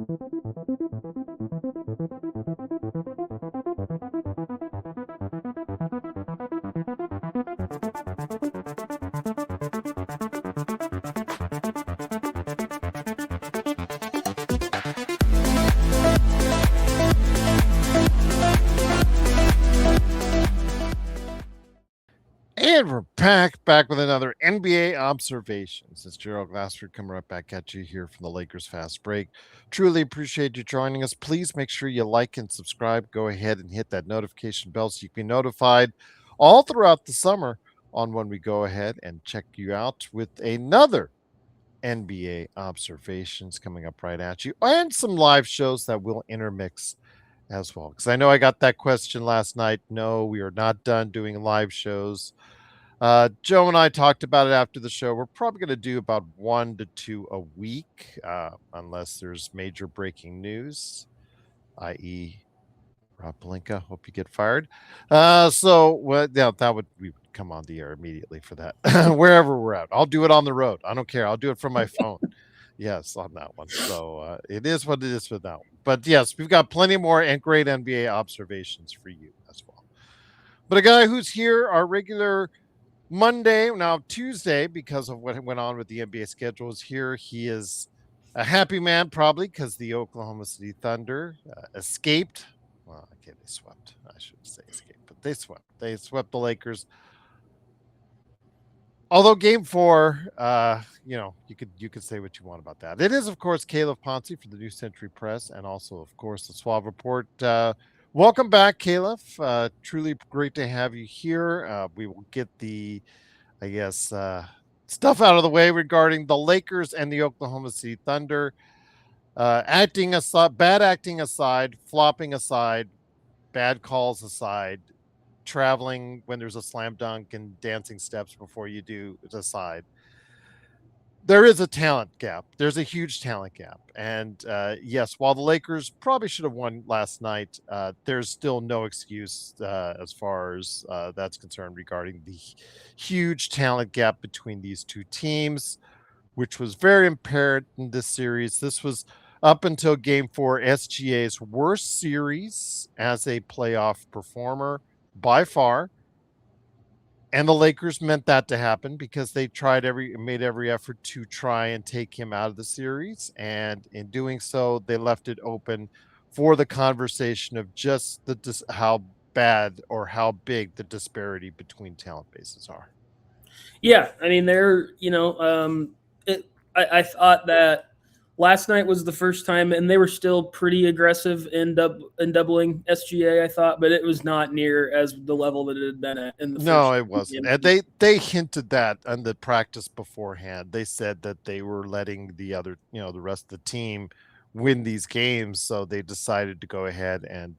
And we're back with another NBA Observations. It's Gerald Glassford coming right back at you here from the Lakers Fast Break. Truly appreciate you joining us. Please make sure you like and subscribe. Go ahead and hit that notification bell so you can be notified all throughout the summer on when we go ahead and check you out with another NBA Observations coming up right at you, and some live shows that will intermix as well. Because I know I got that question last night. No, we are not done doing live shows. Joe and I talked about it after the show. We're probably going to do about 1 to 2 a week, unless there's major breaking news, i.e., Rob Pelinka. Hope you get fired. That would we would come on the air immediately for that. Wherever we're at, I'll do it on the road. I don't care. I'll do it from my phone. Yes, on that one. So it is what it is for that one. But yes, we've got plenty more and great NBA observations for you as well. But a guy who's here, our regular Monday, now Tuesday, because of what went on with the NBA schedule, is here. He is a happy man, probably because the Oklahoma City Thunder escaped. Well, okay, they swept. I shouldn't say escaped, but they swept. They swept the Lakers. Although Game 4, you could say what you want about that. It is, of course, Calif Poncy for the New Century Press, and also, of course, the Suave Report. Welcome back, Calif. Truly great to have you here. We will get the, stuff out of the way regarding the Lakers and the Oklahoma City Thunder. Bad acting aside, flopping aside, bad calls aside, traveling when there's a slam dunk and dancing steps before you do aside. There is a talent gap. There's a huge talent gap. And yes, while the Lakers probably should have won last night, there's still no excuse as far as that's concerned regarding the huge talent gap between these two teams, which was very apparent in this series. This was up until Game 4, SGA's worst series as a playoff performer by far. And the Lakers meant that to happen because they made every effort to try and take him out of the series. And in doing so, they left it open for the conversation of just how bad or how big the disparity between talent bases are. Yeah, I mean, I thought that last night was the first time, and they were still pretty aggressive in doubling SGA, I thought, but it was not near as the level that it had been at in the No, it wasn't. And they hinted that on the practice beforehand. They said that they were letting the other, the rest of the team win these games, so they decided to go ahead and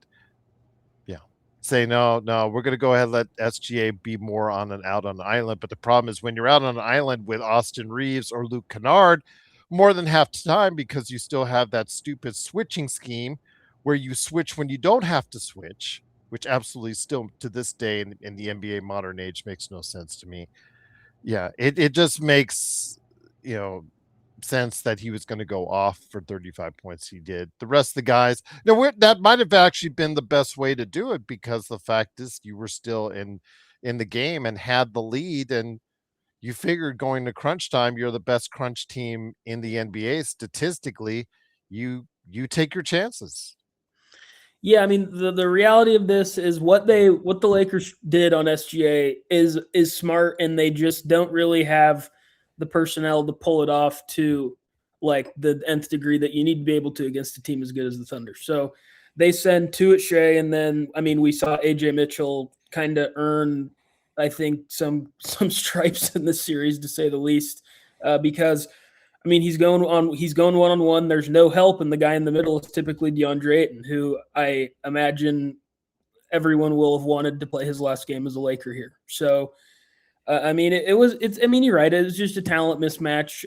say no, we're going to go ahead and let SGA be more out on the island. But the problem is when you're out on an island with Austin Reeves or Luke Kennard more than half the time, because you still have that stupid switching scheme where you switch when you don't have to switch, which absolutely still to this day in the NBA modern age makes no sense to me. Yeah, it just makes, sense that he was going to go off for 35 points. He did. The rest of the guys, that might have actually been the best way to do it, because the fact is you were still in the game and had the lead, and you figured going to crunch time, you're the best crunch team in the NBA statistically. You take your chances. Yeah, I mean, the reality of this is what the Lakers did on SGA is smart, and they just don't really have the personnel to pull it off to like the nth degree that you need to be able to against a team as good as the Thunder. So they send two at Shea, and then we saw AJ Mitchell kind of earn, I think, some stripes in this series, to say the least, because he's going one-on-one. There's no help, and the guy in the middle is typically DeAndre Ayton, who I imagine everyone will have wanted to play his last game as a Laker here. So, you're right. It was just a talent mismatch.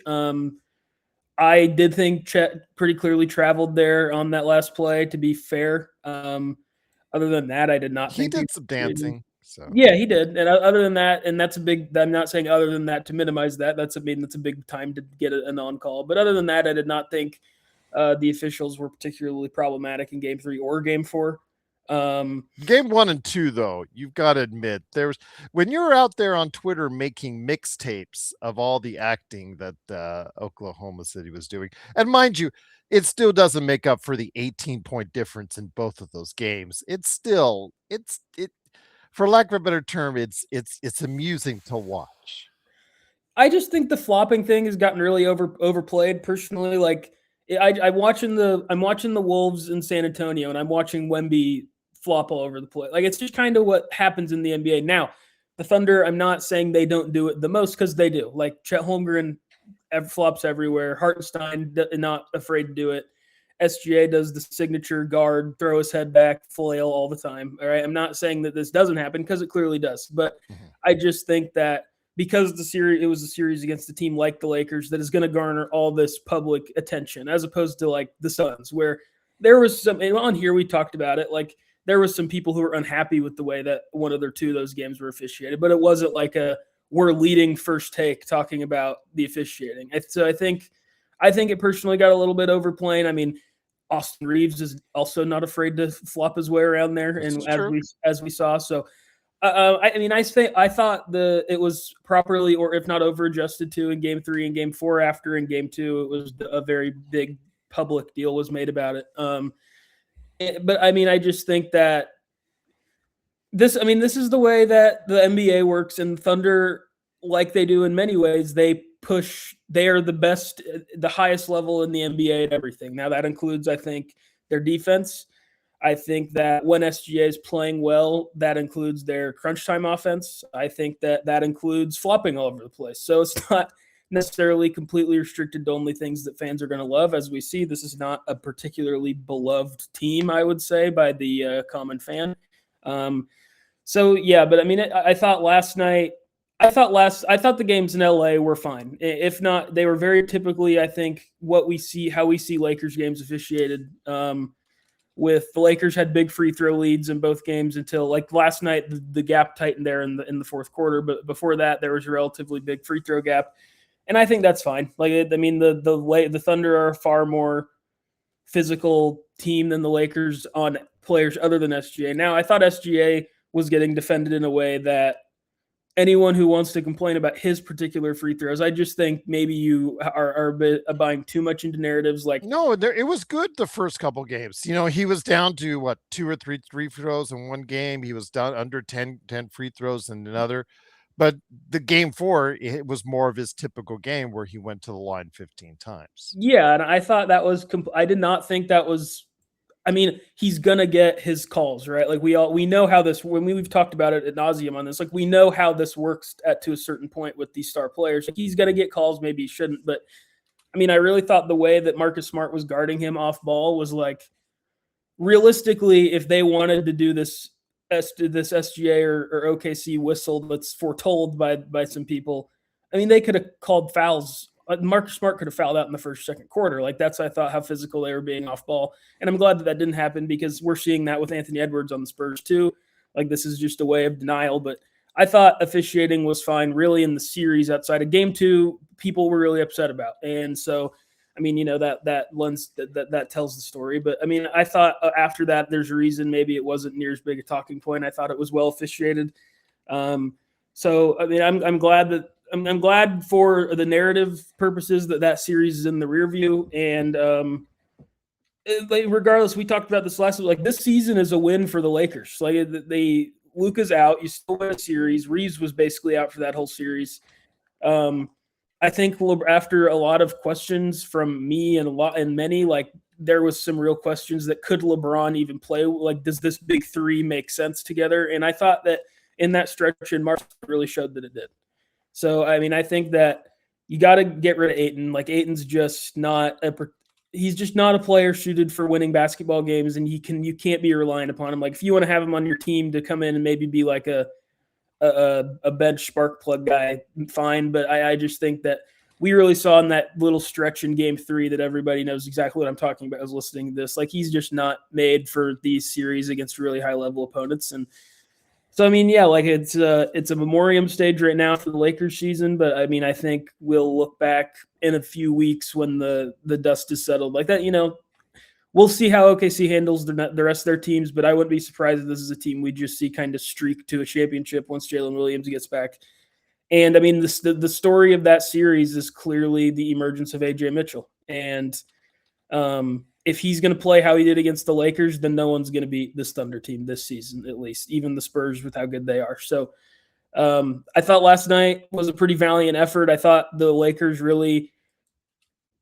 I did think Chet pretty clearly traveled there on that last play, to be fair. Other than that, I did not think he did some dancing. So yeah, he did. And other than that, and that's a big, I'm not saying other than that to minimize that. That's a big time to get an on-call. But other than that, I did not think the officials were particularly problematic in Game 3 or Game 4. Game 1 and 2, though, you've got to admit, when you were out there on Twitter making mixtapes of all the acting that Oklahoma City was doing, and mind you, it still doesn't make up for the 18-point difference in both of those games. It's still, for lack of a better term, it's amusing to watch. I just think the flopping thing has gotten really overplayed. Personally, like I'm watching the Wolves in San Antonio, and I'm watching Wemby flop all over the place. Like it's just kind of what happens in the NBA now. The Thunder, I'm not saying they don't do it the most because they do. Like Chet Holmgren flops everywhere. Hartenstein not afraid to do it. SGA does the signature guard, throw his head back, flail all the time. All right, I'm not saying that this doesn't happen because it clearly does, but I just think that because it was a series against a team like the Lakers that is going to garner all this public attention, as opposed to like the Suns, where there was some, and on here we talked about it, like there was some people who were unhappy with the way that one of their two of those games were officiated, but it wasn't like we're leading First Take talking about the officiating. So I think it personally got a little bit overplayed. I mean, Austin Reeves is also not afraid to flop his way around there, and as we saw. So, I thought it was properly, or if not over adjusted to, in Game 3 and Game 4. After in Game 2, it was a very big public deal was made about it. But I mean, I just think that this is the way that the NBA works, and Thunder, like they do in many ways, they are the best, the highest level in the NBA at everything. Now that includes, I think, their defense. I think that when SGA is playing well, that includes their crunch time offense. I think that includes flopping all over the place. So it's not necessarily completely restricted to only things that fans are going to love. As we see, this is not a particularly beloved team, I would say, by the common fan. So yeah, but I mean, I thought last night, I thought the games in LA were fine. If not, they were very typically, I think, how we see Lakers games officiated. With the Lakers had big free throw leads in both games until like last night, the gap tightened there in the fourth quarter. But before that, there was a relatively big free throw gap, and I think that's fine. Like I mean, the Thunder are a far more physical team than the Lakers on players other than SGA. Now, I thought SGA was getting defended in a way that anyone who wants to complain about his particular free throws, I just think maybe you are a bit buying too much into narratives. Like, no, it was good the first couple games. You know, he was down to what, 2 or 3 free throws in one game. He was down under 10 free throws in another. But the Game 4, it was more of his typical game where he went to the line 15 times. Yeah, and I thought that was I did not think that was. I mean, he's gonna get his calls, right? Like we know how this. When we've talked about it ad nauseum on this, like we know how this works to a certain point with these star players. Like he's gonna get calls, maybe he shouldn't, but I mean, I really thought the way that Marcus Smart was guarding him off ball was like, realistically, if they wanted to do this SGA or OKC whistle that's foretold by some people, I mean, they could have called fouls. Marcus Smart could have fouled out in the first, second quarter. Like that's, I thought, how physical they were being off ball. And I'm glad that didn't happen because we're seeing that with Anthony Edwards on the Spurs too. Like this is just a way of denial. But I thought officiating was fine really in the series. Outside of Game 2, people were really upset about. And so, I mean, you know, that lens that tells the story. But I mean, I thought after that, there's a reason maybe it wasn't near as big a talking point. I thought it was well officiated. So, I mean, I'm glad that, I'm glad for the narrative purposes that series is in the rear view. And regardless, we talked about this last week. Like this season is a win for the Lakers. Like Luka's out, you still win a series. Reeves was basically out for that whole series. I think after a lot of questions from me and many, like there was some real questions that could LeBron even play? Like, does this big three make sense together? And I thought that in that stretch in March really showed that it did. So, I mean, I think that you got to get rid of Ayton. Like, Ayton's just not he's just not a player suited for winning basketball games, and you can't be relying upon him. Like, if you want to have him on your team to come in and maybe be like a bench spark plug guy, fine. But I just think that we really saw in that little stretch in Game 3 that everybody knows exactly what I'm talking about is listening to this. Like, he's just not made for these series against really high level opponents. And So I mean, yeah, like it's a memoriam stage right now for the Lakers season, but I mean, I think we'll look back in a few weeks when the dust is settled, like that. We'll see how OKC handles the rest of their teams, but I wouldn't be surprised if this is a team we just see kind of streak to a championship once Jalen Williams gets back. And I mean, the story of that series is clearly the emergence of AJ Mitchell, and if he's going to play how he did against the Lakers, then no one's going to beat this Thunder team this season, at least, even the Spurs with how good they are. So I thought last night was a pretty valiant effort. I thought the Lakers really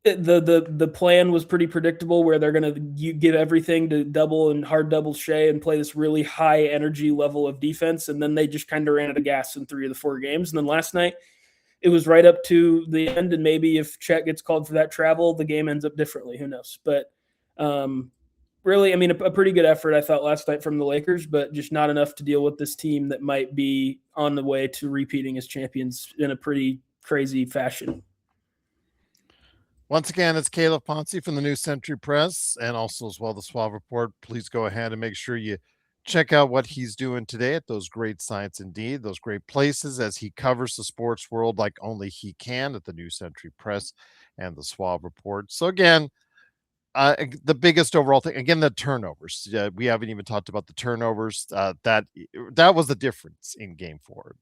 the plan was pretty predictable, where they're going to give everything to double and hard double Shea and play this really high energy level of defense, and then they just kind of ran out of gas in 3 of the 4 games. And then last night it was right up to the end, and maybe if Chet gets called for that travel, the game ends up differently. Who knows? But really, I mean, a pretty good effort, I thought, last night from the Lakers, but just not enough to deal with this team that might be on the way to repeating as champions in a pretty crazy fashion. Once again, it's Calif Poncy from the New Century Press, and also as well the Suave Report. Please go ahead and make sure you check out what he's doing today at those great sites indeed, those great places, as he covers the sports world like only he can at the New Century Press and the Suave Report. So again, the biggest overall thing, again, the turnovers. We haven't even talked about the turnovers. That was the difference in Game 4.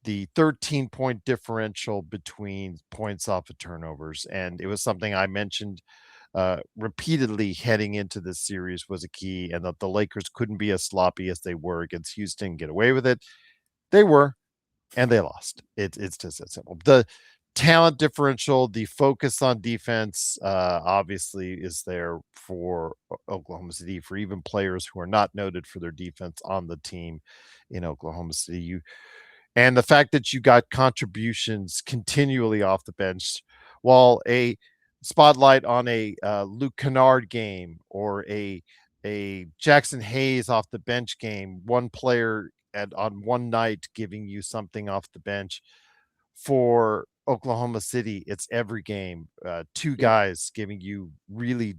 The 13-point differential between points off of turnovers, and it was something I mentioned repeatedly heading into this series was a key, and that the Lakers couldn't be as sloppy as they were against Houston, get away with it. They were, and they lost. It's just that simple. The talent differential, the focus on defense, obviously is there for Oklahoma City, for even players who are not noted for their defense on the team in Oklahoma City. And the fact that you got contributions continually off the bench, while a spotlight on a Luke Kennard game or a Jackson Hayes off the bench game, one player on one night giving you something off the bench. For Oklahoma City, it's every game. 2 guys giving you really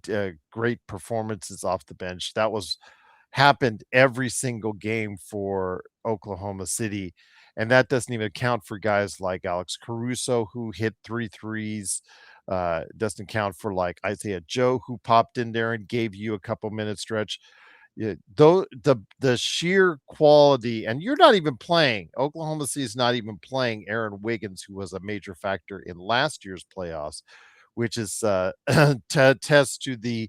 great performances off the bench. That was happened every single game for Oklahoma City. And that doesn't even account for guys like Alex Caruso, who hit 3 threes. Doesn't count for like Isaiah Joe, who popped in there and gave you a couple minute stretch. Though the sheer quality, and you're not even playing, Oklahoma City is not even playing Aaron Wiggins, who was a major factor in last year's playoffs, which is test to the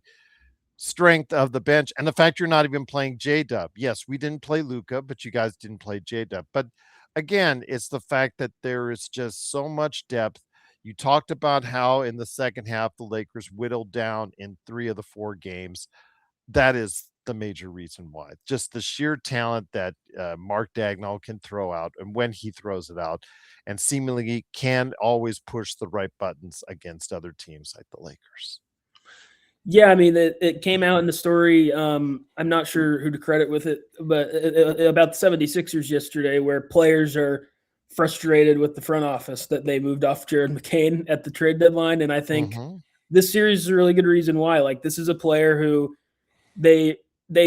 strength of the bench and the fact you're not even playing J-Dub. Yes, we didn't play Luka, but you guys didn't play J-Dub. But again, it's the fact that there is just so much depth. You talked about how in the second half the Lakers whittled down in 3 of the 4 games. That is the major reason why. Just the sheer talent that Mark Dagnall can throw out, and when he throws it out, and seemingly can always push the right buttons against other teams like the Lakers. Yeah, I mean, it came out in the story. I'm not sure who to credit with it, but about the 76ers yesterday, where players are frustrated with the front office that they moved off Jared McCain at the trade deadline. And I think this series is a really good reason why. Like, this is a player who they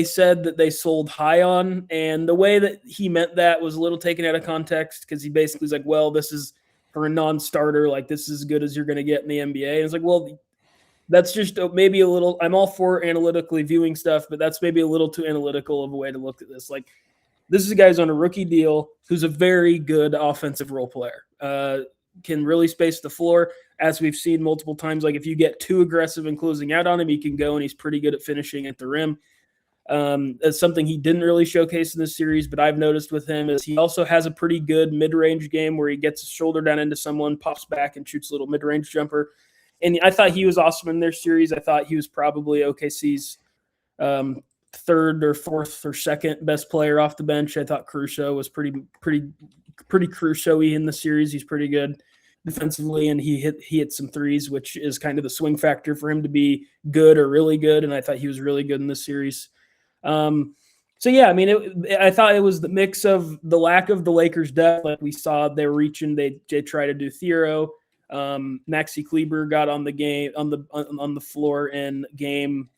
said that they sold high on, and the way that he meant that was a little taken out of context, because he basically was like, well, this is for a non-starter, like this is as good as you're going to get in the NBA. And it's like, well, that's just maybe a little, I'm all for analytically viewing stuff, but that's maybe a little too analytical of a way to look at this. Like, this is a guy's on a rookie deal who's a very good offensive role player, can really space the floor, as we've seen multiple times. Like, if you get too aggressive in closing out on him, he can go, and he's pretty good at finishing at the rim. That's something he didn't really showcase in this series, but I've noticed with him is he also has a pretty good mid-range game where he gets his shoulder down into someone, pops back, and shoots a little mid-range jumper. And I thought he was awesome in their series. I thought he was probably OKC's third or fourth or second best player off the bench. I thought Caruso was pretty Caruso-y in the series. He's pretty good defensively, and he hit some threes, which is kind of the swing factor for him to be good or really good. And I thought he was really good in this series. So yeah, I mean, I thought it was the mix of the lack of the Lakers' depth. Like we saw, they were reaching. They tried to do Thiero. Maxi Kleber got on the game on the floor in game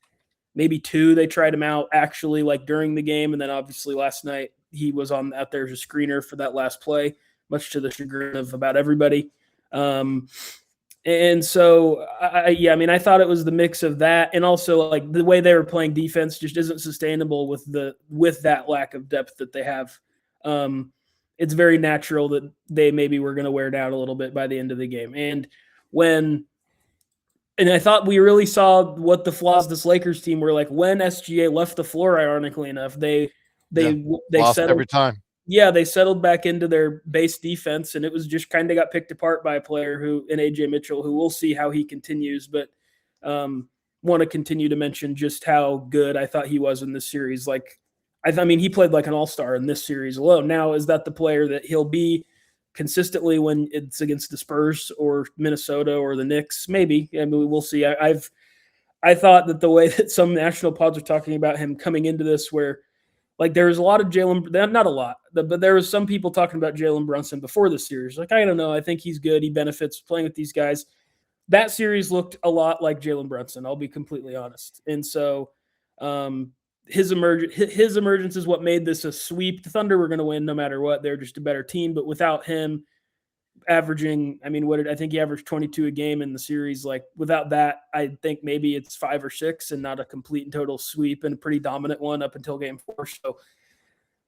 maybe 2. They tried him out actually like during the game, and then obviously last night he was out there as a screener for that last play, much to the chagrin of about everybody. And so, I thought it was the mix of that, and also like the way they were playing defense just isn't sustainable with that lack of depth that they have. It's very natural that they maybe were going to wear down a little bit by the end of the game. And I thought we really saw what the flaws of this Lakers team were like when SGA left the floor. Ironically enough, they lost settled every time. Yeah, they settled back into their base defense, and it was just kind of got picked apart by a player in AJ Mitchell, who we'll see how he continues. But want to continue to mention just how good I thought he was in this series. Like, he played like an all-star in this series alone. Now, is that the player that he'll be consistently when it's against the Spurs or Minnesota or the Knicks? Maybe. We'll see. I thought that the way that some national pods are talking about him coming into this, where like there was a lot of not a lot, but there was some people talking about Jalen Brunson before the series. Like, I don't know. I think he's good. He benefits playing with these guys. That series looked a lot like Jalen Brunson. I'll be completely honest. And so his emergence is what made this a sweep. The Thunder were going to win no matter what. They're just a better team. But without him averaging, I think he averaged 22 a game in the series. Like, without that, I think maybe it's 5 or 6 and not a complete and total sweep, and a pretty dominant one up until game 4. So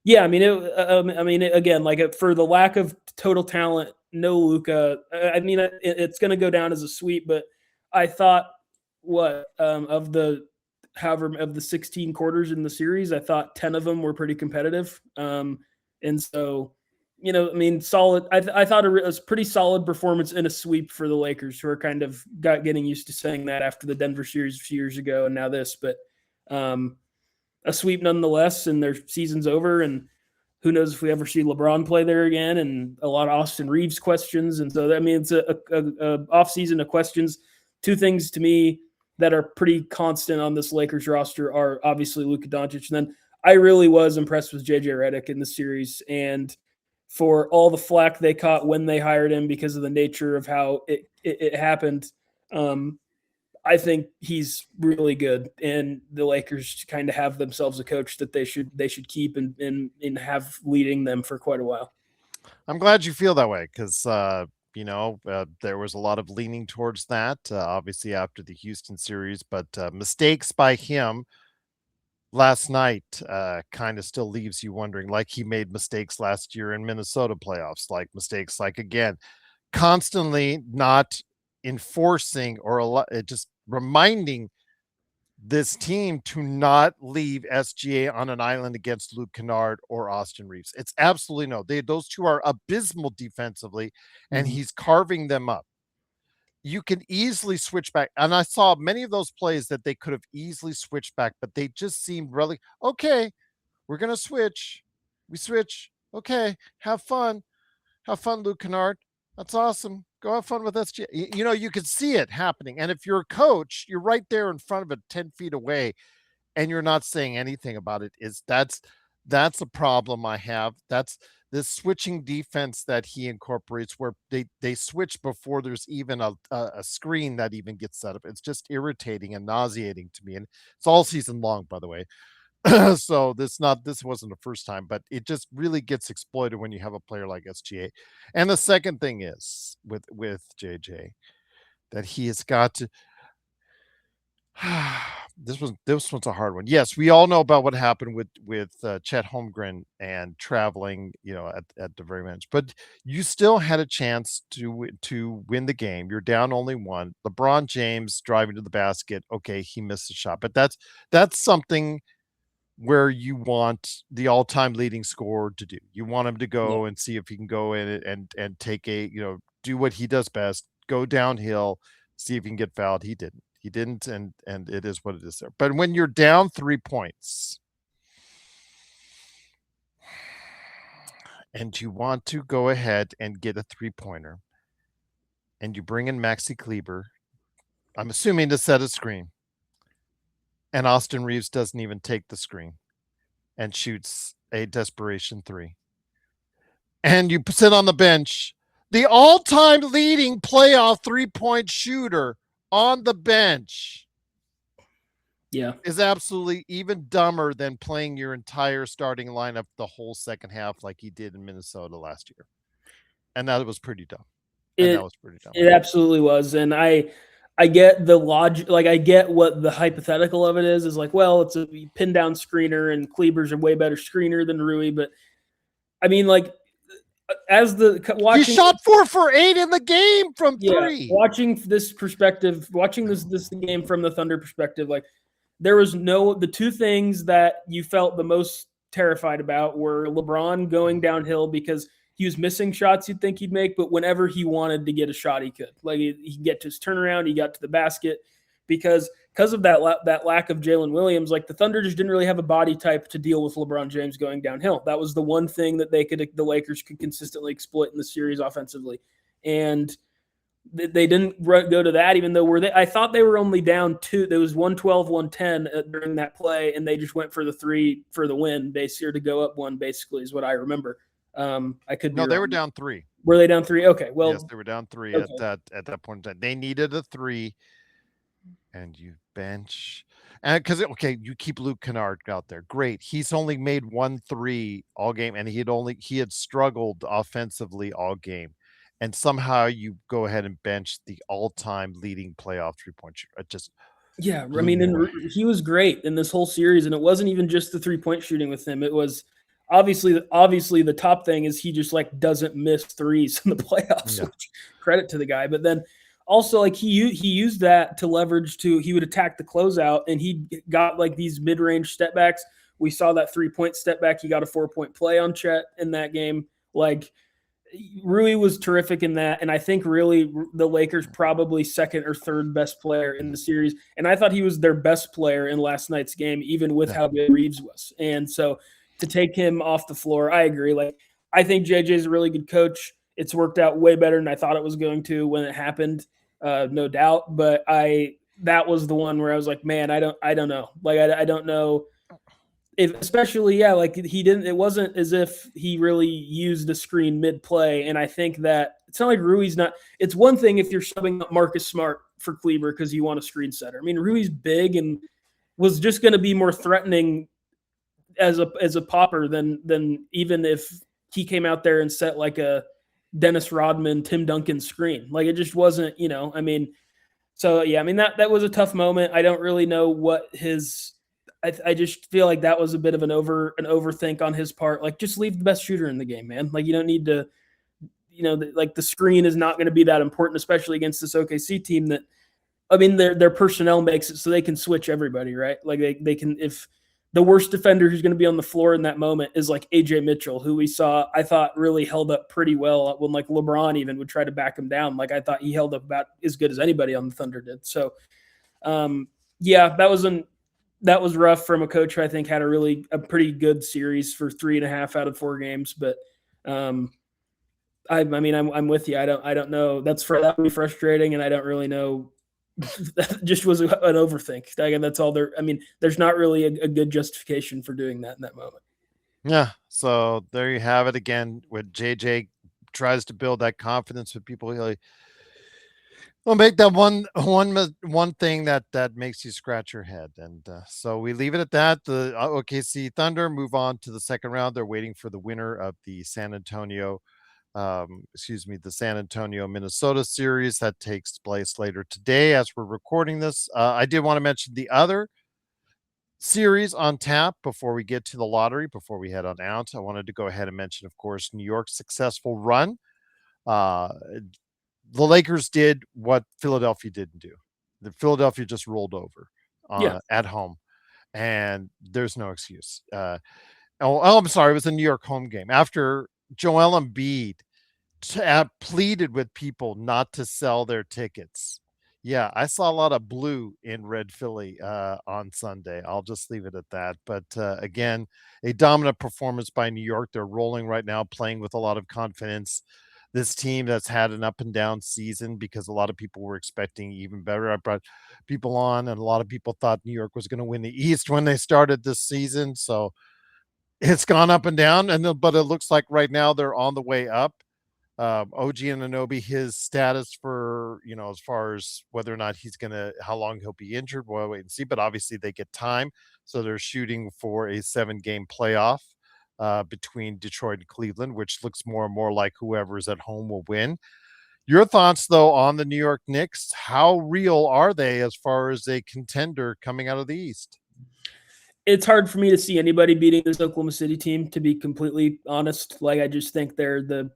yeah, again, like for the lack of total talent, no Luka, it's going to go down as a sweep. But I thought of the 16 quarters in the series, I thought 10 of them were pretty competitive. And so, solid. I thought it was a pretty solid performance in a sweep for the Lakers, who are kind of getting used to saying that after the Denver series a few years ago, and now this. But a sweep nonetheless, and their season's over. And who knows if we ever see LeBron play there again? And a lot of Austin Reeves questions. And so, it's a off season of questions. Two things to me that are pretty constant on this Lakers roster are obviously Luka Doncic, and then I really was impressed with JJ Redick in the series, and for all the flack they caught when they hired him because of the nature of how it happened. I think he's really good, and the Lakers kind of have themselves a coach that they should keep and have leading them for quite a while. I'm glad you feel that way, because there was a lot of leaning towards that, obviously after the Houston series, but mistakes by him last night kind of still leaves you wondering, like he made mistakes last year in Minnesota playoffs, like again, constantly not enforcing or just reminding this team to not leave SGA on an island against Luke Kennard or Austin Reeves. It's absolutely no. Those two are abysmal defensively, and he's carving them up. You can easily switch back. And I saw many of those plays that they could have easily switched back, but they just seemed really, okay, we're going to switch. We switch. Okay, have fun. Have fun, Luke Kennard. That's awesome. Go have fun with SGA. You can see it happening. And if you're a coach, you're right there in front of it 10 feet away, and you're not saying anything about it. That's a problem I have. That's this switching defense that he incorporates, where they switch before there's even a screen that even gets set up. It's just irritating and nauseating to me. And it's all season long, by the way. So this wasn't the first time, but it just really gets exploited when you have a player like SGA. And the second thing is with JJ, that he has got to this one's a hard one. Yes, we all know about what happened with Chet Holmgren and traveling, at the very end. But you still had a chance to win the game. You're down only one. LeBron James driving to the basket. Okay, he missed the shot, but that's something where you want the all-time leading scorer to do. You want him to go and see if he can go in and take do what he does best, go downhill, see if he can get fouled. He didn't, and it is what it is there. But when you're down 3 points and you want to go ahead and get a 3-pointer, and you bring in Maxi Kleber, I'm assuming to set a screen, and Austin Reeves doesn't even take the screen and shoots a desperation 3. And you sit on the bench, the all-time leading playoff 3-point shooter on the bench. Yeah. is absolutely even dumber than playing your entire starting lineup the whole second half like he did in Minnesota last year. And that was pretty dumb. And that It was pretty dumb. it absolutely was, and I get the logic. Like I get what the hypothetical of it is like, well, it's a pin down screener, and Kleber's a way better screener than Rui. But I mean, like as the He watching, shot 4 for 8 in the game from yeah, 3. watching this perspective, watching this game from the Thunder perspective, like there was the two things that you felt the most terrified about were LeBron going downhill because he was missing shots you'd think he'd make, but whenever he wanted to get a shot, he could. Like he get to his turnaround, he got to the basket because of that lack of Jalen Williams. Like the Thunder just didn't really have a body type to deal with LeBron James going downhill. That was the one thing that the Lakers could consistently exploit in the series offensively, and they didn't go to that, even though I thought they were only down 2. There was 112, 110 during that play, and they just went for the 3 for the win, basically, or to go up 1, basically, is what I remember. I could be No, wrong. they were down 3. Were they down 3? Okay, well, yes, they were down 3 okay. at that point in time. They needed a 3, and you bench. And because you keep Luke Kennard out there, great. He's only made 1 3 all game, and he had struggled offensively all game. And somehow you go ahead and bench the all-time leading playoff 3-point shooter. It just Yeah, I blew mean, me and away. he was great in this whole series, and it wasn't even just the 3-point shooting with him. It was obviously the top thing is he just like doesn't miss threes in the playoffs. Yeah. Which, credit to the guy, but then also like he used that to leverage he would attack the closeout, and he got like these mid-range step backs. We saw that 3-point step back. He got a 4-point play on Chet in that game. Like Rui was terrific in that, and I think really the Lakers probably second or third best player in the series. And I thought he was their best player in last night's game, even with how good Reeves was. And so to take him off the floor, I agree. Like I think JJ is a really good coach. It's worked out way better than I thought it was going to when it happened, no doubt. But that was the one where I was like, man, I don't know. Like I don't know. If, especially, yeah, like it wasn't as if he really used the screen mid play. And I think that it's not like Rui's not, it's one thing if you're subbing up Marcus Smart for Kleber because you want a screen setter. I mean, Rui's big and was just going to be more threatening as a popper than even if he came out there and set like a Dennis Rodman, Tim Duncan screen. Like it just wasn't, I mean, so yeah, I mean, that was a tough moment. I don't really know what I just feel like that was a bit of an overthink on his part. Like, just leave the best shooter in the game, man. Like, you don't need to, like the screen is not going to be that important, especially against this OKC team that, I mean, their personnel makes it so they can switch everybody, right? Like they can, if the worst defender who's going to be on the floor in that moment is like AJ Mitchell, who I thought really held up pretty well when like LeBron even would try to back him down. Like I thought he held up about as good as anybody on the Thunder did. So, yeah, that was rough from a coach who I think had a pretty good series for 3.5 out of 4 games. But I mean, I'm with you. I don't know. That would be frustrating, and I don't really know. That just was an overthink. That's all there. I mean, there's not really a good justification for doing that in that moment. Yeah. So there you have it again. When JJ tries to build that confidence with people, we'll make that one thing that makes you scratch your head. And so we leave it at that. The OKC Thunder move on to the second round. They're waiting for the winner of the the San Antonio, Minnesota series that takes place later today as we're recording this. I did want to mention the other series on tap before we get to the lottery, before we head on out. I wanted to go ahead and mention, of course, New York's successful run. The Lakers did what Philadelphia didn't do. The Philadelphia just rolled over at home, and there's no excuse. I'm sorry, it was a New York home game. After Joel Embiid pleaded with people not to sell their tickets. Yeah, I saw a lot of blue in Red Philly on Sunday. I'll just leave it at that. But again, a dominant performance by New York. They're rolling right now, playing with a lot of confidence. This team that's had an up and down season because a lot of people were expecting even better. I brought people on, and a lot of people thought New York was going to win the East when they started this season. So it's gone up and down, but it looks like right now they're on the way up. OG Anunoby, his status for, as far as whether or not how long he'll be injured, we'll wait and see. But obviously they get time. So they're shooting for a 7-game playoff between Detroit and Cleveland, which looks more and more like whoever's at home will win. Your thoughts, though, on the New York Knicks? How real are they as far as a contender coming out of the East? It's hard for me to see anybody beating this Oklahoma City team, to be completely honest. Like, I just think they're the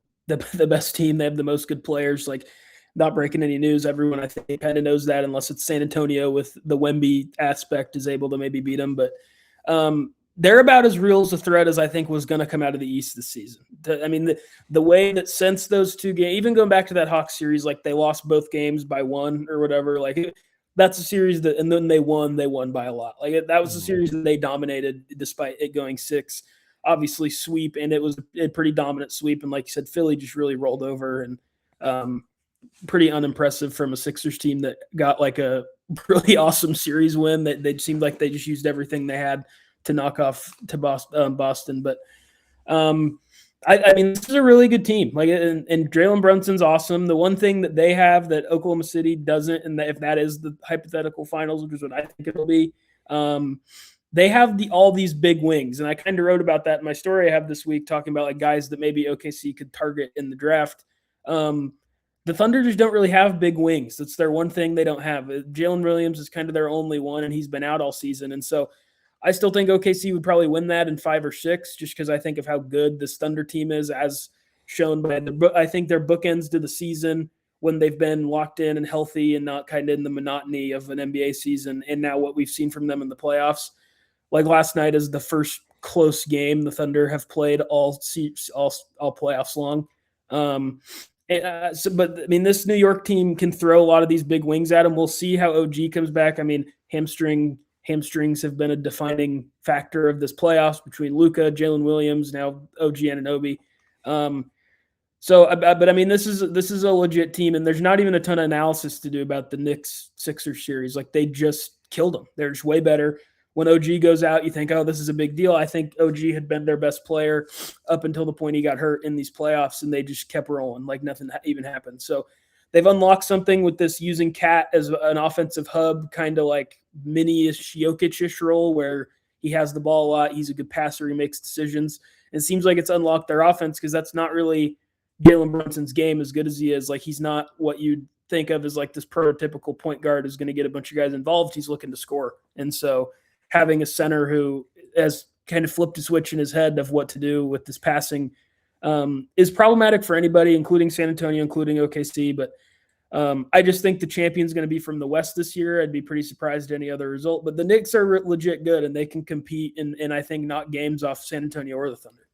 best team. They have the most good players. Like, not breaking any news, everyone I think kind of knows that, unless it's San Antonio with the Wemby aspect is able to maybe beat them. But they're about as real as a threat as I think was going to come out of the East this season. I mean, the way that since those two games, even going back to that Hawks series, like they lost both games by 1 or whatever, like that's a series that, and then they won by a lot. Like that was a series that they dominated despite it going 6, obviously sweep. And it was a pretty dominant sweep. And like you said, Philly just really rolled over, and pretty unimpressive from a Sixers team that got like a really awesome series win that they seemed like they just used everything they had to knock off to Boston. But I mean, this is a really good team. Like, and Jalen Brunson's awesome. The one thing that they have that Oklahoma City doesn't, and if that is the hypothetical finals, which is what I think it'll be, they have all these big wings. And I kind of wrote about that in my story I have this week, talking about like guys that maybe OKC could target in the draft. The Thunder just don't really have big wings. That's their one thing they don't have. Jalen Williams is kind of their only one, and he's been out all season. And so I still think OKC would probably win that in 5 or 6, just because I think of how good this Thunder team is, as shown by I think their bookends to the season when they've been locked in and healthy and not kind of in the monotony of an NBA season. And now what we've seen from them in the playoffs, like last night is the first close game the Thunder have played all playoffs long. But I mean, this New York team can throw a lot of these big wings at them. We'll see how OG comes back. I mean, hamstrings have been a defining factor of this playoffs between Luka, Jalen Williams, now OG Anunoby. But I mean, this is a legit team, and there's not even a ton of analysis to do about the Knicks Sixers series. Like, they just killed them. They're just way better. When OG goes out, you think, oh, this is a big deal. I think OG had been their best player up until the point he got hurt in these playoffs, and they just kept rolling like nothing even happened. So they've unlocked something with this, using Cat as an offensive hub, kind of like mini-ish Jokic-ish role, where he has the ball a lot. He's a good passer. He makes decisions. And it seems like it's unlocked their offense, because that's not really Jalen Brunson's game, as good as he is. Like, he's not what you'd think of as like this prototypical point guard who's going to get a bunch of guys involved. He's looking to score. And so having a center who has kind of flipped a switch in his head of what to do with this passing is problematic for anybody, including San Antonio, including OKC. But I just think the champion's going to be from the West this year. I'd be pretty surprised at any other result. But the Knicks are legit good, and they can compete and I think knock games off San Antonio or the Thunder.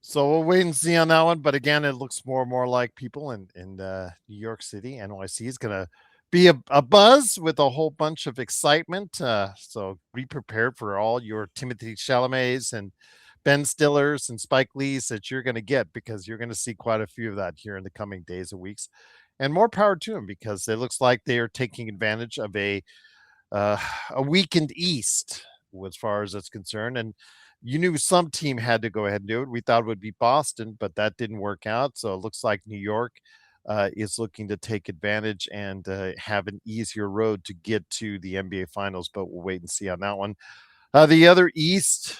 So we'll wait and see on that one. But again, it looks more and more like people in New York City. NYC is going to be a buzz with a whole bunch of excitement. So be prepared for all your Timothée Chalamets and Ben Stillers and Spike Lees that you're going to get, because you're going to see quite a few of that here in the coming days and weeks. And more power to them, because it looks like they are taking advantage of a weakened East as far as it's concerned. And you knew some team had to go ahead and do it. We thought it would be Boston, but that didn't work out. So it looks like New York is looking to take advantage and have an easier road to get to the NBA Finals, but we'll wait and see on that one. The other East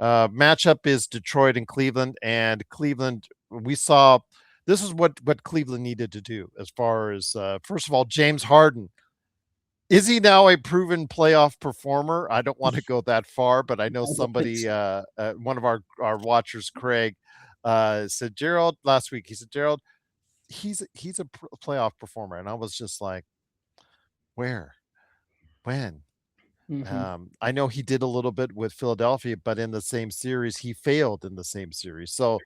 matchup is Detroit and Cleveland. And Cleveland, we saw this is what Cleveland needed to do as far as, first of all, James Harden. Is he now a proven playoff performer? I don't want to go that far, but I know somebody, one of our watchers, Craig, said, Gerald, last week, he said, Gerald, he's a playoff performer. And I was just like, where, when? I know he did a little bit with Philadelphia, but in the same series, he failed in the same series. So,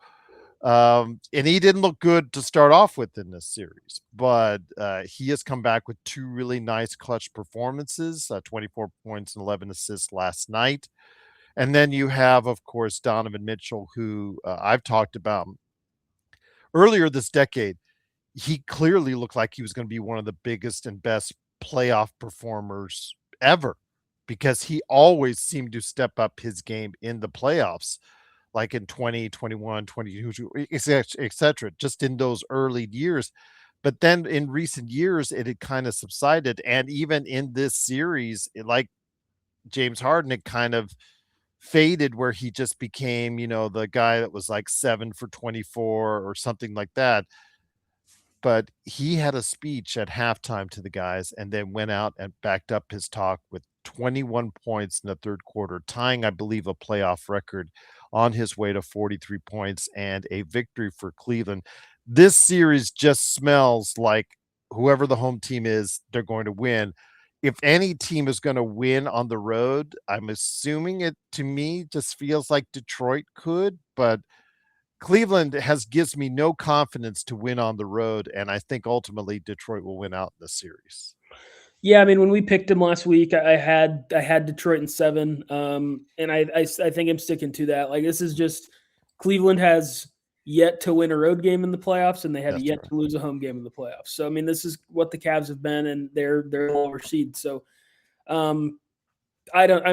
and he didn't look good to start off with in this series, but he has come back with 2 really nice clutch performances, 24 points and 11 assists last night. And then you have, of course, Donovan Mitchell, who I've talked about earlier this decade. He clearly looked like he was going to be one of the biggest and best playoff performers ever, because he always seemed to step up his game in the playoffs. like in 20, 21, 22, etc., just in those early years. But then in recent years, it had kind of subsided. And even in this series, like James Harden, it kind of faded where he just became, the guy that was like 7 for 24 or something like that. But he had a speech at halftime to the guys and then went out and backed up his talk with 21 points in the third quarter, tying, I believe, a playoff record on his way to 43 points and a victory for Cleveland. This series just smells like whoever the home team is, they're going to win. If any team is going to win on the road, I'm assuming it, to me, just feels like Detroit could, but Cleveland gives me no confidence to win on the road, and I think ultimately Detroit will win out in the series. Yeah, I mean, when we picked him last week, I had Detroit in 7, and I think I'm sticking to that. Like, this is just Cleveland has yet to win a road game in the playoffs, and they have That's yet right. to lose a home game in the playoffs. So I mean, this is what the Cavs have been, and they're lower seed. So um, I don't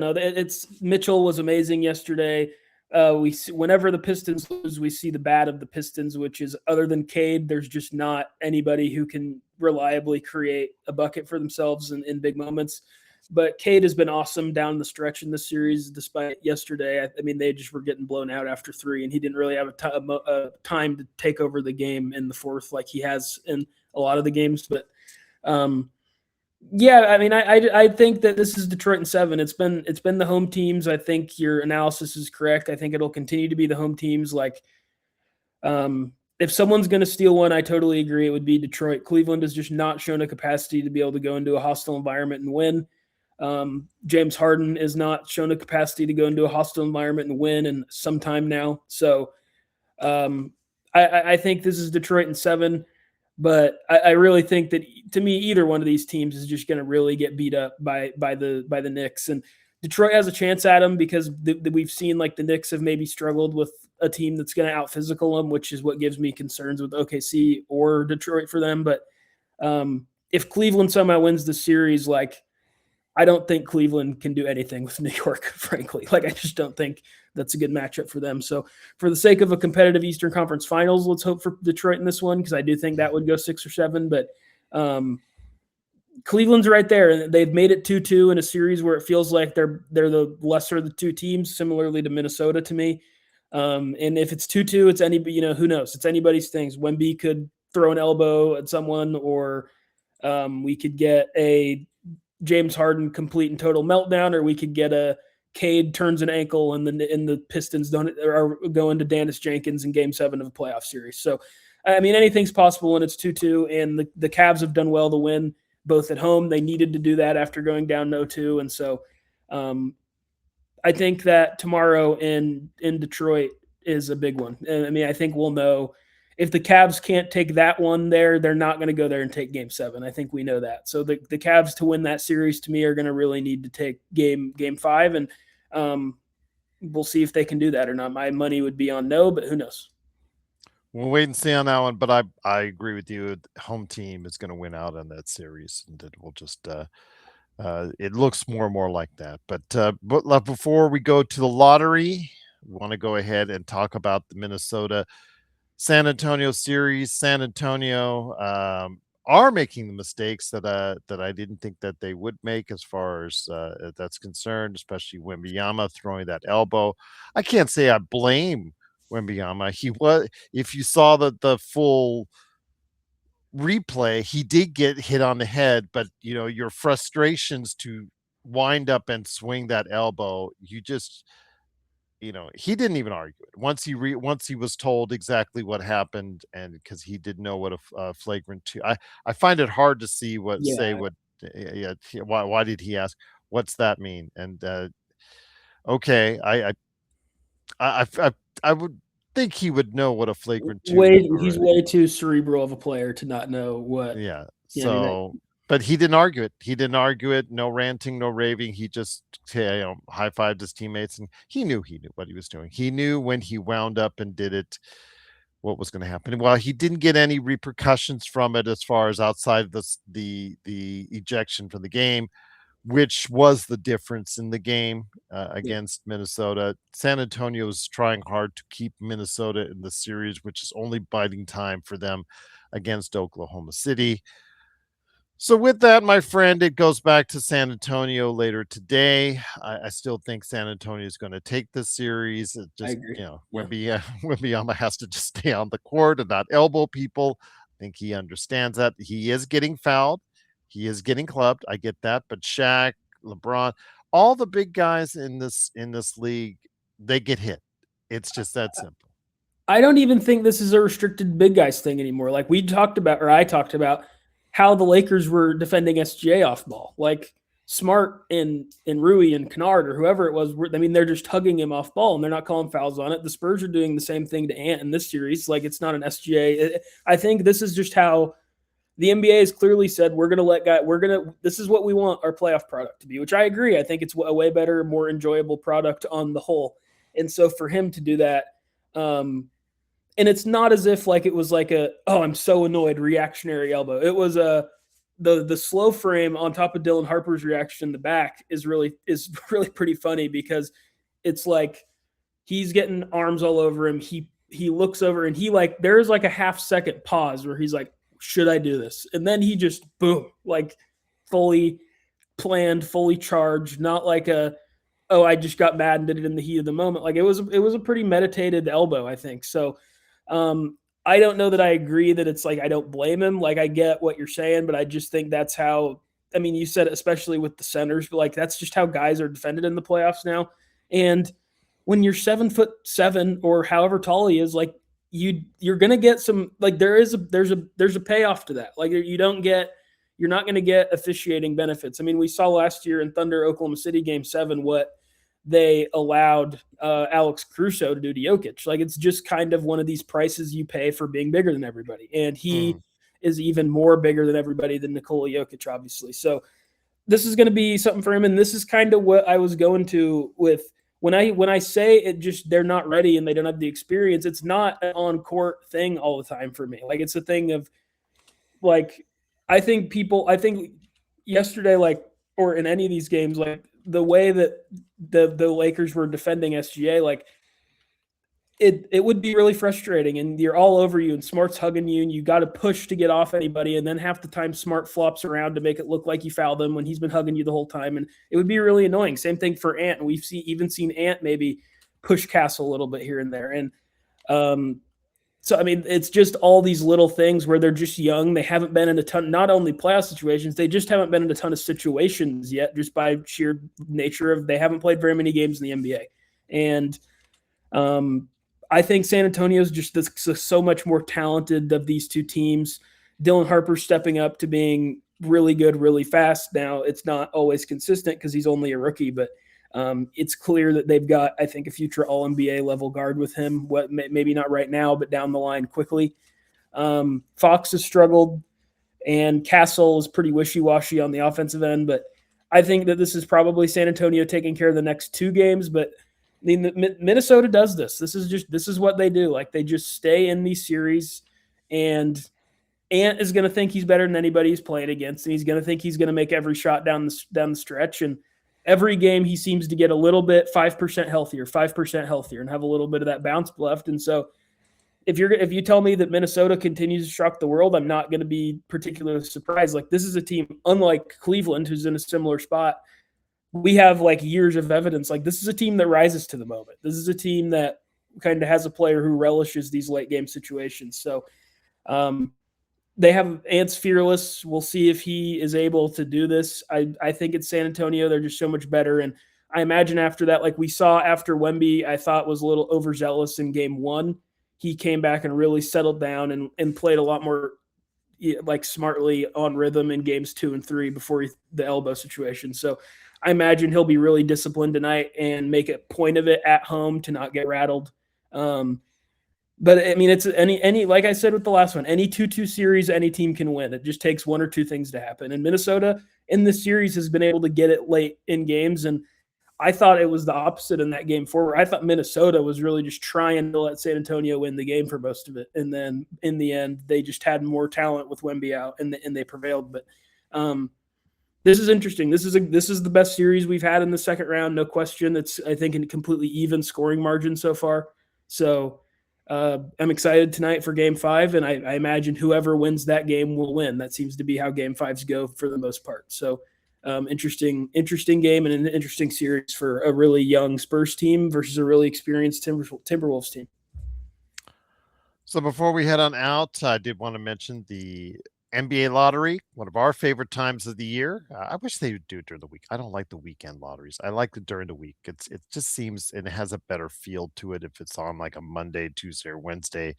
know. It's Mitchell was amazing yesterday. Whenever the Pistons lose, we see the bad of the Pistons, which is other than Cade, there's just not anybody who can reliably create a bucket for themselves in big moments. But Cade has been awesome down the stretch in this series, despite yesterday. I mean, they just were getting blown out after 3, and he didn't really have a time to take over the game in the fourth like he has in a lot of the games. But yeah, I mean, I think that this is Detroit in 7. It's been the home teams. I think your analysis is correct. I think it'll continue to be the home teams. Like, if someone's going to steal one, I totally agree. It would be Detroit. Cleveland has just not shown a capacity to be able to go into a hostile environment and win. James Harden is not shown a capacity to go into a hostile environment and win in some time now. So um, I think this is Detroit in 7. But I really think that, to me, either one of these teams is just going to really get beat up by the Knicks. And Detroit has a chance at them because we've seen like the Knicks have maybe struggled with a team that's going to out physical them, which is what gives me concerns with OKC or Detroit for them. But if Cleveland somehow wins the series, like, I don't think Cleveland can do anything with New York, frankly. Like, I just don't think that's a good matchup for them. So, for the sake of a competitive Eastern Conference Finals, let's hope for Detroit in this one, because I do think that would go 6 or 7. But Cleveland's right there, and they've made it 2-2 in a series where it feels like they're the lesser of the two teams, similarly to Minnesota to me. And if it's 2-2, it's anybody. Who knows? It's anybody's things. Wemby could throw an elbow at someone, or we could get a James Harden complete and total meltdown, or we could get a Cade turns an ankle and the Pistons don't are go into Dennis Jenkins in Game 7 of a playoff series. So, I mean, anything's possible when it's 2-2, and the Cavs have done well to win both at home. They needed to do that after going down 0-2, and so I think that tomorrow in Detroit is a big one. And I mean, I think we'll know if the Cavs can't take that one there, they're not going to go there and take Game 7. I think we know that. So the Cavs to win that series, to me, are going to really need to take Game 5, and we'll see if they can do that or not. My money would be on no, but who knows? We'll wait and see on that one, but I agree with you. Home team is going to win out on that series, and it will just it looks more and more like that. But before we go to the lottery, we want to go ahead and talk about the Minnesota San Antonio series. San Antonio are making the mistakes that I didn't think that they would make as far as that's concerned, especially Wembanyama throwing that elbow. I can't say I blame Wembanyama. He was, if you saw the full replay, he did get hit on the head, but your frustrations to wind up and swing that elbow, you just he didn't even argue it once he was told exactly what happened, and because he didn't know what a flagrant two. I find it hard to see what say Yeah. what yeah, why did he ask what's that mean, and okay, I would think he would know what a flagrant two He's already. way too cerebral of a player to not know what. Yeah. Yeah, I mean, So, but he didn't argue it. He didn't argue it. No ranting, no raving. He just high fived his teammates, and he knew what he was doing. He knew when he wound up and did it, what was going to happen. Well, he didn't get any repercussions from it as far as outside the ejection from the game. which was the difference in the game Yeah, against Minnesota. San Antonio is trying hard to keep Minnesota in the series, which is only biding time for them against Oklahoma City. So with that, my friend, it goes back to San Antonio later today. I still think San Antonio is going to take this series. It I just, agree. Yeah. Wembyama has to just stay on the court and not elbow people. I think he understands that. He is getting fouled. He is getting clubbed. I get that. But Shaq, LeBron, all the big guys in this league, they get hit. It's just that simple. I don't even think this is a restricted big guys thing anymore. Like we talked about, or I talked about how the Lakers were defending SGA off ball. Like Smart and Rui and Kennard or whoever it was. I mean, they're just hugging him off ball and they're not calling fouls on it. The Spurs are doing the same thing to Ant in this series. Like it's not an SGA. I think this is just how the NBA has clearly said this is what we want our playoff product to be, which I agree. I think it's a way better, more enjoyable product on the whole. And so for him to do that, and it's not as if like it was like I'm so annoyed reactionary elbow. It was the slow frame on top of Dylan Harper's reaction in the back is really pretty funny because it's like he's getting arms all over him. He looks over and there's like a half second pause where he's like, should I do this? And then he just boom, like fully planned, fully charged, not like I just got mad and did it in the heat of the moment. Like it was a pretty meditated elbow, I think. So I don't know that I agree that it's like I don't blame him. Like I get what you're saying, but I just think that's how. I mean, you said it, especially with the centers, but like that's just how guys are defended in the playoffs now. And when you're 7'7" or however tall he is, like you're gonna get some like there's a payoff to that. Like you're not gonna get officiating benefits. I mean, we saw last year in Thunder Oklahoma City Game 7 what they allowed Alex Caruso to do to Jokic. Like it's just kind of one of these prices you pay for being bigger than everybody. And he is even more bigger than everybody than Nikola Jokic, obviously. So this is going to be something for him. And this is kind of what I was going to with when I say it just they're not ready and they don't have the experience. It's not an on court thing all the time for me. Like it's a thing of like I think yesterday or in any of these games like the way that the Lakers were defending SGA, like it would be really frustrating and you're all over you and Smart's hugging you and you got to push to get off anybody. And then half the time Smart flops around to make it look like you fouled him when he's been hugging you the whole time. And it would be really annoying. Same thing for Ant. And we've even seen Ant maybe push Castle a little bit here and there. And so, I mean, it's just all these little things where they're just young. They haven't been in a ton, not only playoff situations, they just haven't been in a ton of situations yet, just by sheer nature of they haven't played very many games in the NBA. And I think San Antonio is just so much more talented of these two teams. Dylan Harper stepping up to being really good, really fast. Now, it's not always consistent because he's only a rookie, but it's clear that they've got, I think, a future All-NBA level guard with him. Maybe not right now, but down the line quickly. Fox has struggled, and Castle is pretty wishy-washy on the offensive end. But I think that this is probably San Antonio taking care of the next two games. But I mean, Minnesota does this. This is what they do. Like they just stay in these series, and Ant is going to think he's better than anybody he's playing against, and he's going to think he's going to make every shot down the stretch. And every game he seems to get a little bit 5% healthier, and have a little bit of that bounce left. And so if you tell me that Minnesota continues to shock the world, I'm not going to be particularly surprised. Like this is a team, unlike Cleveland, who's in a similar spot. We have like years of evidence. Like this is a team that rises to the moment. This is a team that kind of has a player who relishes these late game situations. So they have Ant's fearless. We'll see if he is able to do this. I think it's San Antonio. They're just so much better. And I imagine after that, like we saw after Wemby, I thought was a little overzealous in game 1. He came back and really settled down and played a lot more like smartly on rhythm in games 2 and 3 before the elbow situation. So I imagine he'll be really disciplined tonight and make a point of it at home to not get rattled. But I mean, it's any like I said with the last one, any 2-2 series, any team can win. It just takes one or two things to happen. And Minnesota in this series has been able to get it late in games. And I thought it was the opposite in that game 4. I thought Minnesota was really just trying to let San Antonio win the game for most of it. And then in the end, they just had more talent with Wemby out and they prevailed. But This is interesting. This is the best series we've had in the second round, no question. It's, I think, a completely even scoring margin so far. So I'm excited tonight for Game 5, and I imagine whoever wins that game will win. That seems to be how Game 5s go for the most part. So interesting game and an interesting series for a really young Spurs team versus a really experienced Timberwolves team. So before we head on out, I did want to mention the NBA lottery, one of our favorite times of the year. I wish they would do it during the week. I don't like the weekend lotteries. I like it during the week. It just seems, and it has a better feel to it if it's on like a Monday, Tuesday, or Wednesday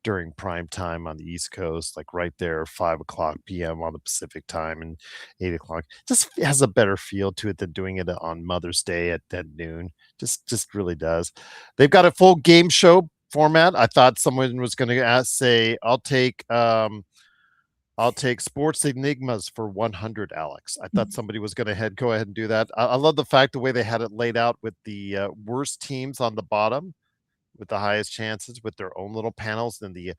during prime time on the East Coast, like right there, 5 o'clock p.m. on the Pacific time and 8 o'clock. Just has a better feel to it than doing it on Mother's Day at noon. Just really does. They've got a full game show format. I thought someone was going to say, I'll take sports enigmas for 100, Alex. I thought somebody was going to go ahead and do that. I love the fact the way they had it laid out with the worst teams on the bottom with the highest chances with their own little panels, and the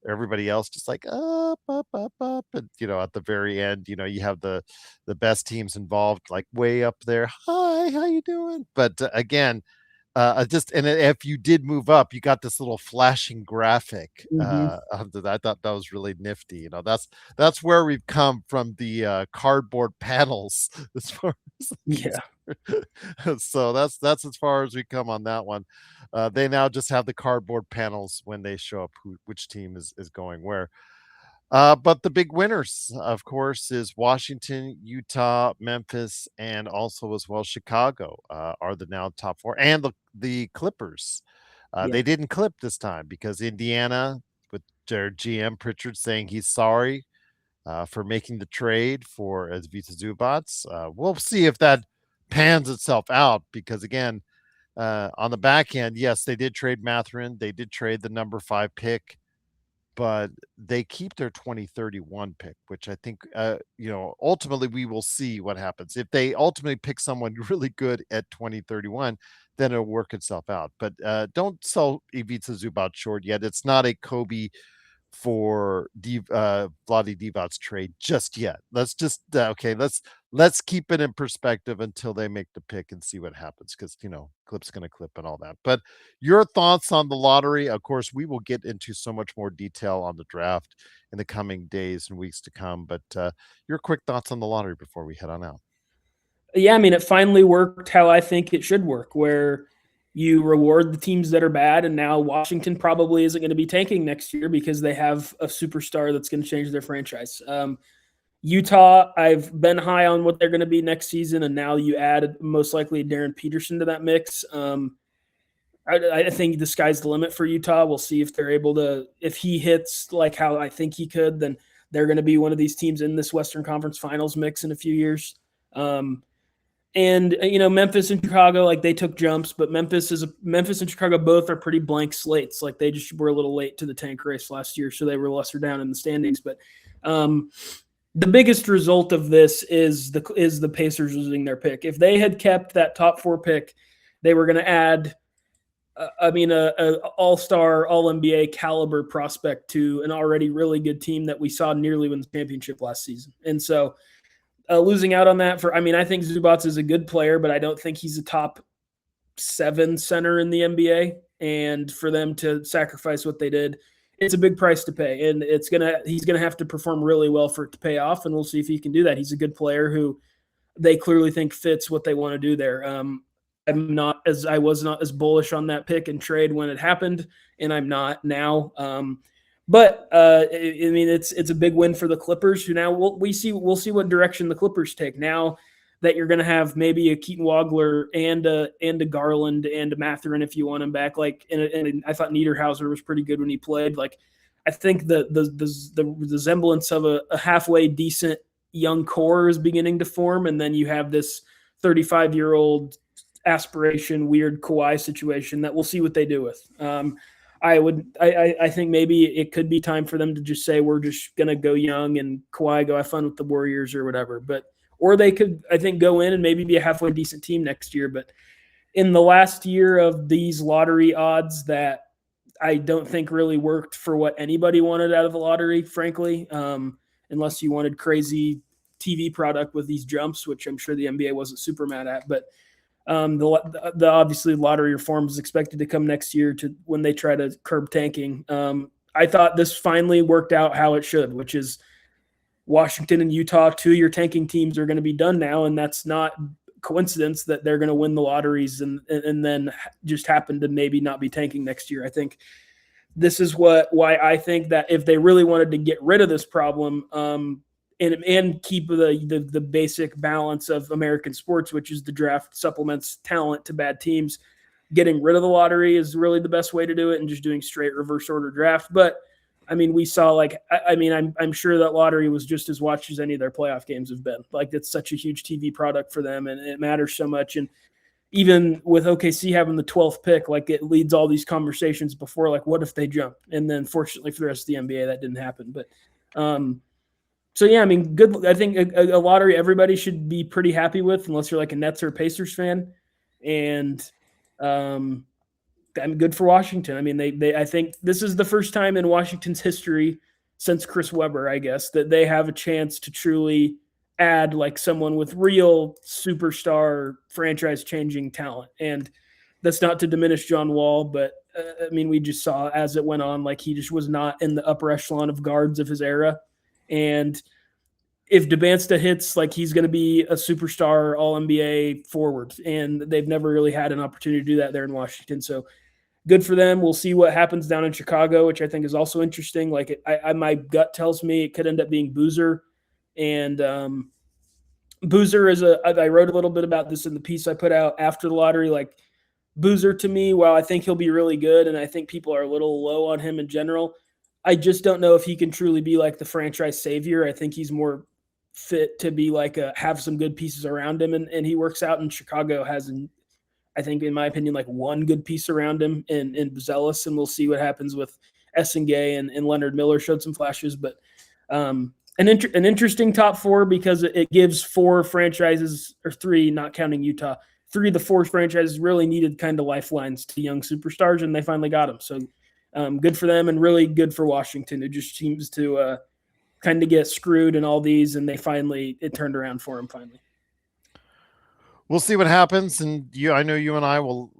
everybody else just like up, and at the very end, you have the best teams involved like way up there. Hi, how you doing? But again, if you did move up, you got this little flashing graphic. I thought that was really nifty. That's where we've come from the cardboard panels as far Yeah. so that's as far as we come on that one. They now just have the cardboard panels when they show up which team is going where. But the big winners, of course, is Washington, Utah, Memphis, and also as well Chicago are the now top four, and the Clippers. Yeah. They didn't clip this time because Indiana, with their GM Pritchard saying he's sorry for making the trade for Ivica Zubac. We'll see if that pans itself out because again, on the back end, yes, they did trade Mathurin, they did trade the number 5 pick, but they keep their 2031 pick, which I think, ultimately we will see what happens. If they ultimately pick someone really good at 2031, then it'll work itself out. But don't sell Ivica Zubac short yet. It's not a Kobe for Vlade Divac's trade just yet. Let's just okay. Let's keep it in perspective until they make the pick and see what happens because clip's going to clip and all that. But your thoughts on the lottery? Of course, we will get into so much more detail on the draft in the coming days and weeks to come. But your quick thoughts on the lottery before we head on out. Yeah, I mean, it finally worked how I think it should work, where you reward the teams that are bad, and now Washington probably isn't going to be tanking next year because they have a superstar that's going to change their franchise. Utah, I've been high on what they're going to be next season, and now you add most likely Darren Peterson to that mix. I think the sky's the limit for Utah. We'll see if they're able to, if he hits like how I think he could, then they're going to be one of these teams in this Western Conference Finals mix in a few years. And Memphis and Chicago, like they took jumps, but Memphis and Chicago both are pretty blank slates. Like they just were a little late to the tank race last year, so they were lesser down in the standings. But the biggest result of this is the Pacers losing their pick. If they had kept that top 4 pick, they were going to add, a all-star, all-NBA caliber prospect to an already really good team that we saw nearly win the championship last season. And so losing out on that I think Zubac is a good player, but I don't think he's a top 7 center in the NBA. And for them to sacrifice what they did, it's a big price to pay. And he's going to have to perform really well for it to pay off. And we'll see if he can do that. He's a good player who they clearly think fits what they want to do there. I was not as bullish on that pick and trade when it happened, and I'm not now. But it's a big win for the Clippers, who now we'll see what direction the Clippers take now that you're going to have maybe a Keaton Wagler and a Garland and a Mathurin if you want him back. Like, and I thought Niederhauser was pretty good when he played. Like, I think the semblance of a halfway decent young core is beginning to form, and then you have this 35-year-old aspiration weird Kawhi situation that we'll see what they do with. I think maybe it could be time for them to just say we're just gonna go young and Kawhi go have fun with the Warriors or whatever. Or they could, I think, go in and maybe be a halfway decent team next year. But in the last year of these lottery odds that I don't think really worked for what anybody wanted out of the lottery, frankly, unless you wanted crazy TV product with these jumps, which I'm sure the NBA wasn't super mad at. But the obviously lottery reform is expected to come next year to when they try to curb tanking. I thought this finally worked out how it should, which is Washington and Utah, 2-year tanking teams, are going to be done now, and that's not coincidence that they're going to win the lotteries and then just happen to maybe not be tanking next year. I think this is why I think that if they really wanted to get rid of this problem and keep the basic balance of American sports, which is the draft supplements talent to bad teams, getting rid of the lottery is really the best way to do it, and just doing straight reverse order draft. But I mean, we saw I'm sure that lottery was just as watched as any of their playoff games have been. Like, it's such a huge TV product for them, and it matters so much. And even with OKC having the 12th pick, like, it leads all these conversations before, like, what if they jump? And then fortunately for the rest of the NBA, that didn't happen. But so yeah, I mean, good. I think a lottery everybody should be pretty happy with, unless you're like a Nets or Pacers fan. And I'm good for Washington. I mean, I think this is the first time in Washington's history since Chris Webber, I guess, that they have a chance to truly add like someone with real superstar franchise changing talent. And that's not to diminish John Wall, but I mean, we just saw as it went on, like, he just was not in the upper echelon of guards of his era. And if Debansta hits, like, he's going to be a superstar all NBA forward, and they've never really had an opportunity to do that there in Washington. So good for them. We'll see what happens down in Chicago, which I think is also interesting. Like, my gut tells me it could end up being Boozer, and Boozer is I wrote a little bit about this in the piece I put out after the lottery. Like, Boozer, to me, while I think he'll be really good, and I think people are a little low on him in general, I just don't know if he can truly be like the franchise savior. I think he's more fit to be like have some good pieces around him, and he works out in Chicago. I think, in my opinion, like one good piece around him in Zealous, and we'll see what happens with Essengay and Leonard Miller showed some flashes, but an interesting top four because it gives four franchises, or three, not counting Utah, three of the four franchises really needed kind of lifelines to young superstars, and they finally got them. So good for them, and really good for Washington, who just seems to kind of get screwed in all these, and it turned around for them finally. We'll see what happens, and I know you and I will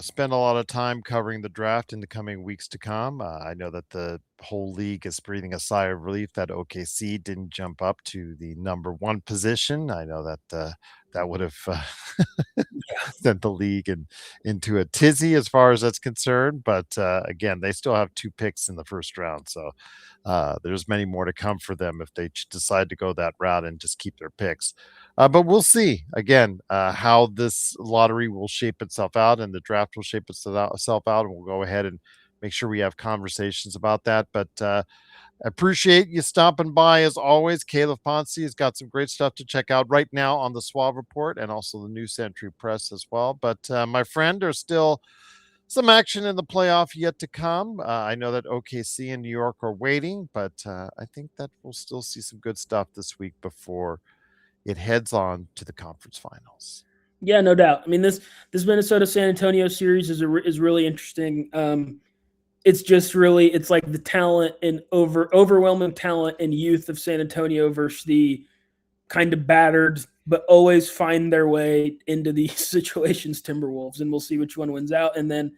spend a lot of time covering the draft in the coming weeks to come. I know that the whole league is breathing a sigh of relief that OKC didn't jump up to the number one position. I know that that would have sent the league into a tizzy as far as that's concerned. But again, they still have 2 picks in the first round, so there's many more to come for them if they decide to go that route and just keep their picks. But we'll see again how this lottery will shape itself out, and the draft will shape itself out, and we'll go ahead and make sure we have conversations about that. But I appreciate you stopping by as always. Calif Poncy has got some great stuff to check out right now on the Suave Report, and also the New Century Press as well. But my friend, there's still some action in the playoff yet to come. I know that OKC and New York are waiting, but I think that we'll still see some good stuff this week before it heads on to the conference finals. Yeah, no doubt. I mean, this Minnesota San Antonio series is really interesting. It's just really, it's like the talent and overwhelming talent and youth of San Antonio versus the kind of battered but always find their way into these situations Timberwolves, and we'll see which one wins out. And then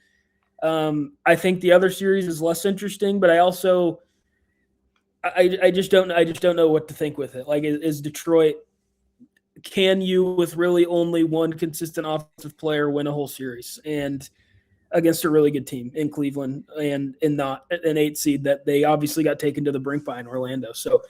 I think the other series is less interesting, but I also I just don't know what to think with it. Like, is Detroit, can you, with really only one consistent offensive player, win a whole series and against a really good team in Cleveland and not an 8 seed that they obviously got taken to the brink by in Orlando? So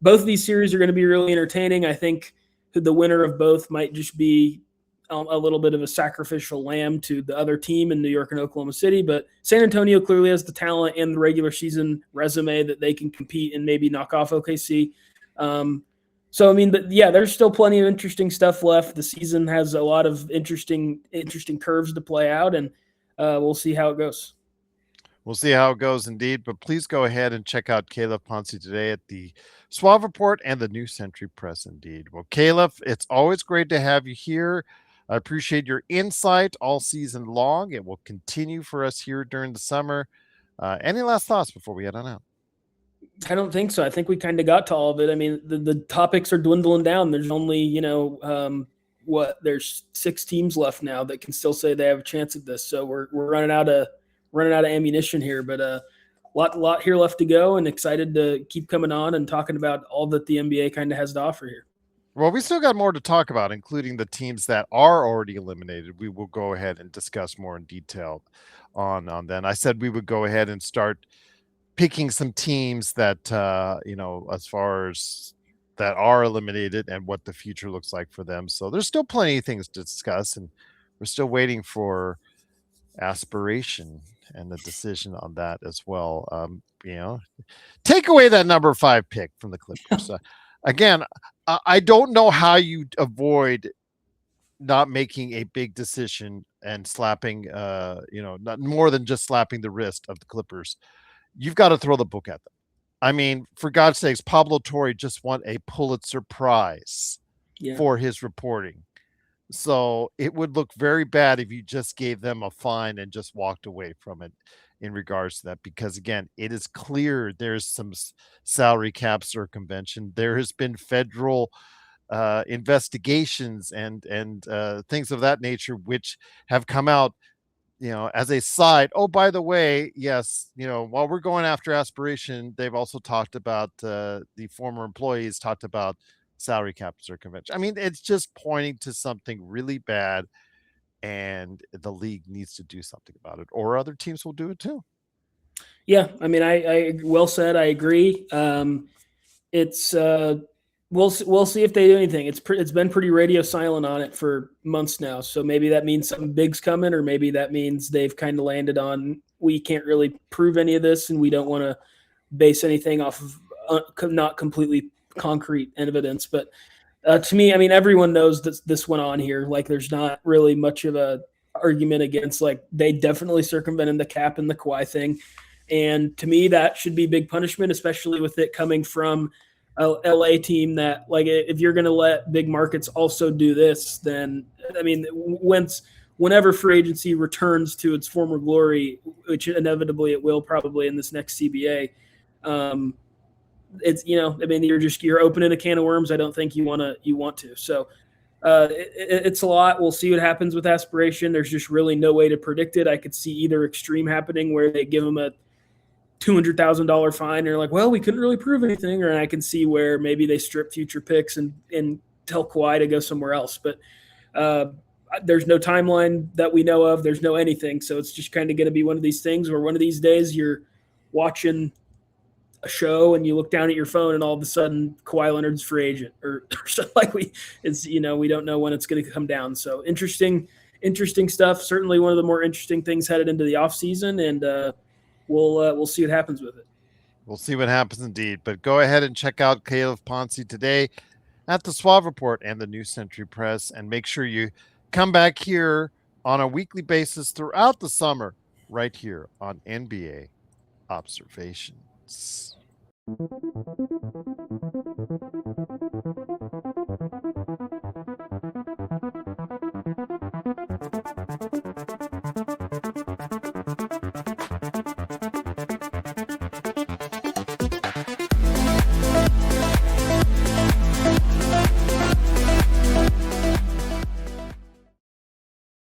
both of these series are going to be really entertaining. I think the winner of both might just be a little bit of a sacrificial lamb to the other team in New York and Oklahoma City, but San Antonio clearly has the talent and the regular season resume that they can compete and maybe knock off OKC. So, I mean, but yeah, there's still plenty of interesting stuff left. The season has a lot of interesting curves to play out, and we'll see how it goes. We'll see how it goes indeed, but please go ahead and check out Calif Poncy today at the Suave Report and the New Century Press indeed. Well, Calif, it's always great to have you here. I appreciate your insight all season long. It will continue for us here during the summer. Any last thoughts before we head on out? I don't think so. I think we kind of got to all of it. I mean, the topics are dwindling down. There's only, there's 6 teams left now that can still say they have a chance at this. So we're running out of ammunition here, but lot here left to go, and excited to keep coming on and talking about all that the NBA kind of has to offer here. Well, we still got more to talk about, including the teams that are already eliminated. We will go ahead and discuss more in detail on then. I said we would go ahead and start picking some teams that as far as that are eliminated and what the future looks like for them. So there's still plenty of things to discuss, and we're still waiting for aspiration and the decision on that as well. Take away that number 5 pick from the Clippers. Again, I don't know how you avoid not making a big decision and slapping, not more than just slapping the wrist of the Clippers. You've got to throw the book at them. I mean, for God's sakes, Pablo Torre just won a Pulitzer Prize for his reporting. So it would look very bad if you just gave them a fine and just walked away from it in regards to that, because again, it is clear there's some salary cap circumvention. There has been federal investigations and things of that nature, which have come out, as a side. Oh, by the way, yes, while we're going after aspiration, they've also talked about the former employees talked about salary cap circumvention. I mean, it's just pointing to something really bad, and the league needs to do something about it, or other teams will do it too. Yeah, I mean, I well said. I agree. It's we'll see if they do anything. It's been pretty radio silent on it for months now. So maybe that means something big's coming, or maybe that means they've kind of landed on we can't really prove any of this, and we don't want to base anything off of not completely concrete evidence. But to me, I mean, everyone knows that this went on here. Like, there's not really much of a argument against, like, they definitely circumvented the cap and the Kawhi thing. And to me, that should be big punishment, especially with it coming from a LA team that, like, if you're going to let big markets also do this, then, I mean, whenever free agency returns to its former glory, which inevitably it will probably in this next CBA, it's, I mean, you're opening a can of worms. I don't think you want to. So it's a lot. We'll see what happens with aspiration. There's just really no way to predict it. I could see either extreme happening where they give them a $200,000 fine and they're like, well, we couldn't really prove anything. Or I can see where maybe they strip future picks and tell Kawhi to go somewhere else. But there's no timeline that we know of. There's no anything. So it's just kind of going to be one of these things where one of these days you're watching a show and you look down at your phone and all of a sudden Kawhi Leonard's free agent or something like we don't know when it's going to come down. So interesting stuff. Certainly one of the more interesting things headed into the off season, and we'll see what happens with it. We'll see what happens indeed. But go ahead and check out Calif Poncy today at the Suave Report and the New Century Press, and make sure you come back here on a weekly basis throughout the summer, right here on NBA Observations.